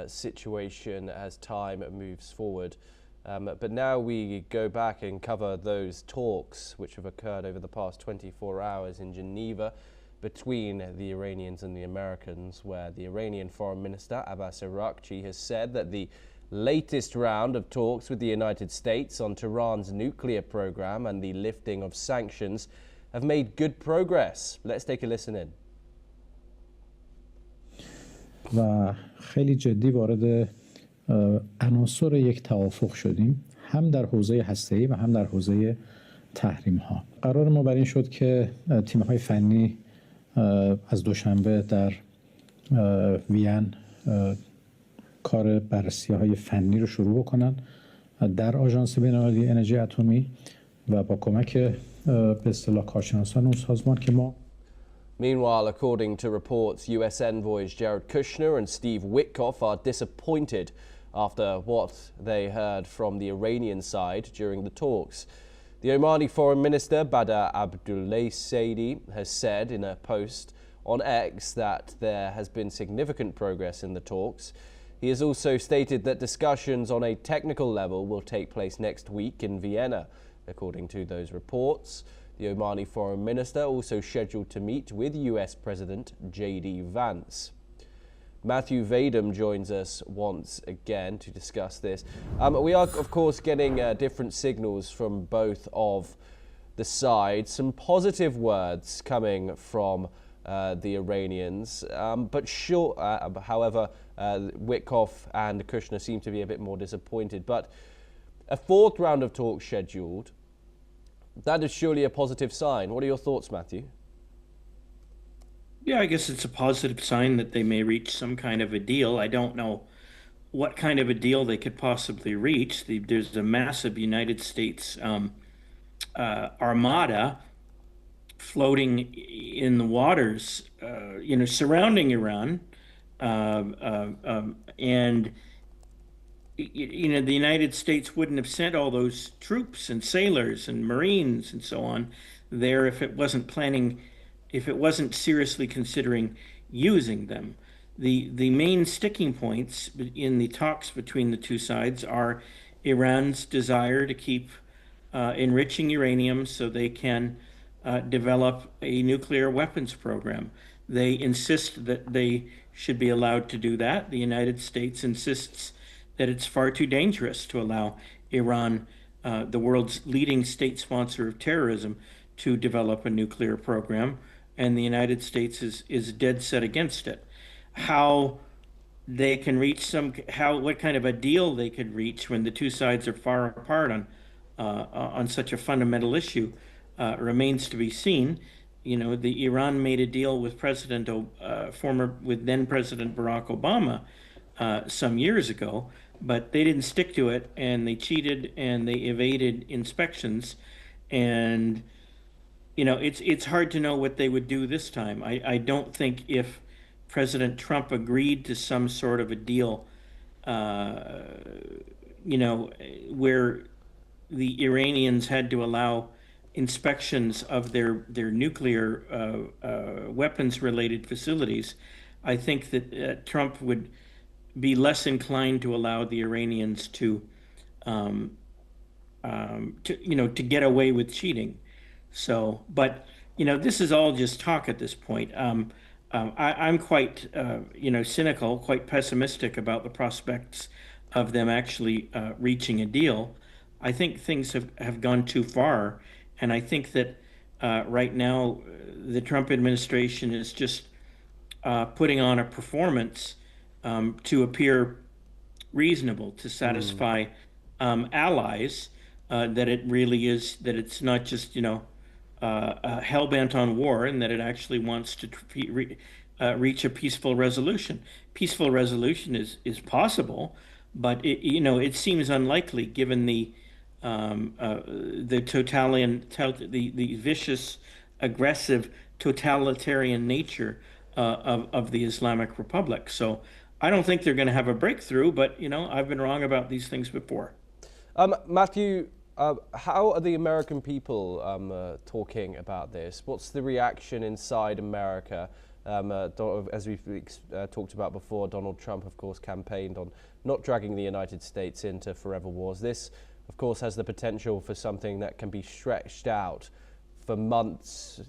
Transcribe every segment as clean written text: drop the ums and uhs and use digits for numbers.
situation as time moves forward. But now we go back and cover those talks which have occurred over the past 24 hours in Geneva between the Iranians and the Americans, where the Iranian Foreign Minister Abbas Araghchi has said that the latest round of talks with the United States on Tehran's nuclear program and the lifting of sanctions have made good progress. Let's take a listen in. و خیلی جدی وارد عناصر یک توافق شدیم، هم در حوزه هسته‌ای و هم در حوزه تحریم‌ها. قرار ما بر این شد که تیم‌های فنی از دوشنبه در وین کار بررسی‌های فنی رو شروع بکنن در آژانس بین‌المللی انرژی اتمی و با کمک به اصطلاح کارشناسان اون سازمان که ما Meanwhile, according to reports, US envoys Jared Kushner and Steve Witkoff are disappointed after what they heard from the Iranian side during the talks. The Omani Foreign Minister Badr Abdulsaidi has said in a post on X that there has been significant progress in the talks. He has also stated that discussions on a technical level will take place next week in Vienna, according to those reports. The Omani Foreign Minister also scheduled to meet with US President J.D. Vance. Matthew Vadum joins us once again to discuss this. We are, of course, getting different signals from both of the sides. Some positive words coming from the Iranians, but however, Witkoff and Kushner seem to be a bit more disappointed. But a fourth round of talks scheduled. That is surely a positive sign. What are your thoughts, Matthew? Yeah, I guess it's a positive sign that they may reach some kind of a deal. I don't know what kind of a deal they could possibly reach. There's a massive United States armada floating in the waters, surrounding Iran, and the United States wouldn't have sent all those troops and sailors and Marines and so on there if it wasn't seriously considering using them. The main sticking points in the talks between the two sides are Iran's desire to keep enriching uranium so they can develop a nuclear weapons program. They insist that they should be allowed to do that. The United States insists that it's far too dangerous to allow Iran, the world's leading state sponsor of terrorism, to develop a nuclear program, and the United States is dead set against it. How they can reach what kind of a deal they could reach when the two sides are far apart on such a fundamental issue remains to be seen. The Iran made a deal with then President Barack Obama some years ago, but they didn't stick to it, and they cheated and they evaded inspections, and it's hard to know what they would do this time. I don't think if President Trump agreed to some sort of a deal, where the Iranians had to allow inspections of their nuclear weapons-related facilities, I think that Trump would be less inclined to allow the Iranians to get away with cheating. So, but this is all just talk at this point. I'm quite cynical, quite pessimistic about the prospects of them actually reaching a deal. I think things have gone too far, and I think that right now the Trump administration is just putting on a performance to appear reasonable, to satisfy allies, that it really is, that it's not just hell-bent on war, and that it actually wants to reach a peaceful resolution. Peaceful resolution is possible, but it seems unlikely given the vicious, aggressive, totalitarian nature of the Islamic Republic. So I don't think they're going to have a breakthrough, but I've been wrong about these things before. Matthew, how are the American people talking about this? What's the reaction inside America? As we've talked about before, Donald Trump, of course, campaigned on not dragging the United States into forever wars. This, of course, has the potential for something that can be stretched out for months,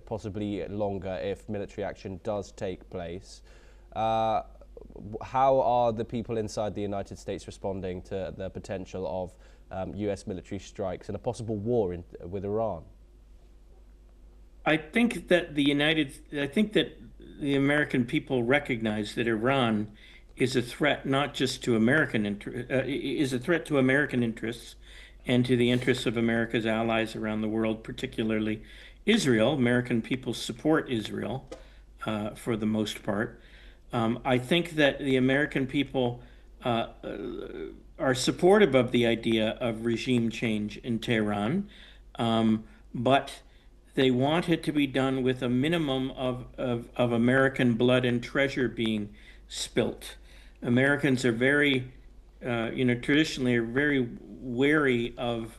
possibly longer, if military action does take place. How are the people inside the United States responding to the potential of US military strikes and a possible war with Iran? I think that the American people recognize that Iran is a threat not just to is a threat to American interests and to the interests of America's allies around the world, particularly Israel. American people support Israel for the most part. I think that the American people are supportive of the idea of regime change in Tehran, but they want it to be done with a minimum of American blood and treasure being spilt. Americans are very, traditionally are very wary of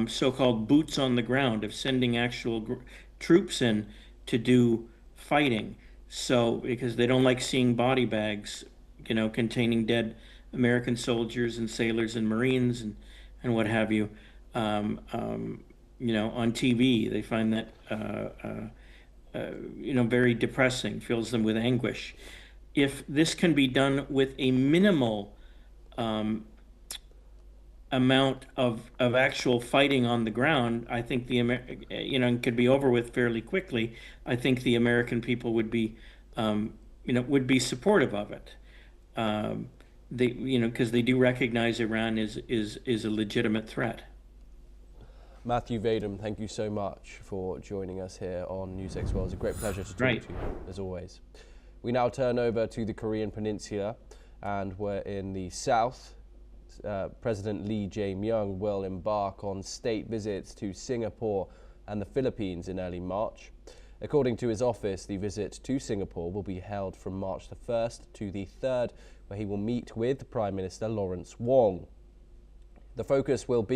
so-called boots on the ground, of sending actual troops in to do fighting. So, because they don't like seeing body bags, containing dead American soldiers and sailors and Marines and what have you, on TV. They find that, very depressing, fills them with anguish. If this can be done with a minimal amount of actual fighting on the ground, I think could be over with fairly quickly. I think the American people would be, supportive of it. Because they do recognize Iran is a legitimate threat. Matthew Vadum, thank you so much for joining us here on NewsX World. It's a great pleasure to talk to you, as always. We now turn over to the Korean Peninsula, and we're in the south. President Lee Jae-myung will embark on state visits to Singapore and the Philippines in early March. According to his office, the visit to Singapore will be held from March the 1st to the 3rd, where he will meet with Prime Minister Lawrence Wong. The focus will be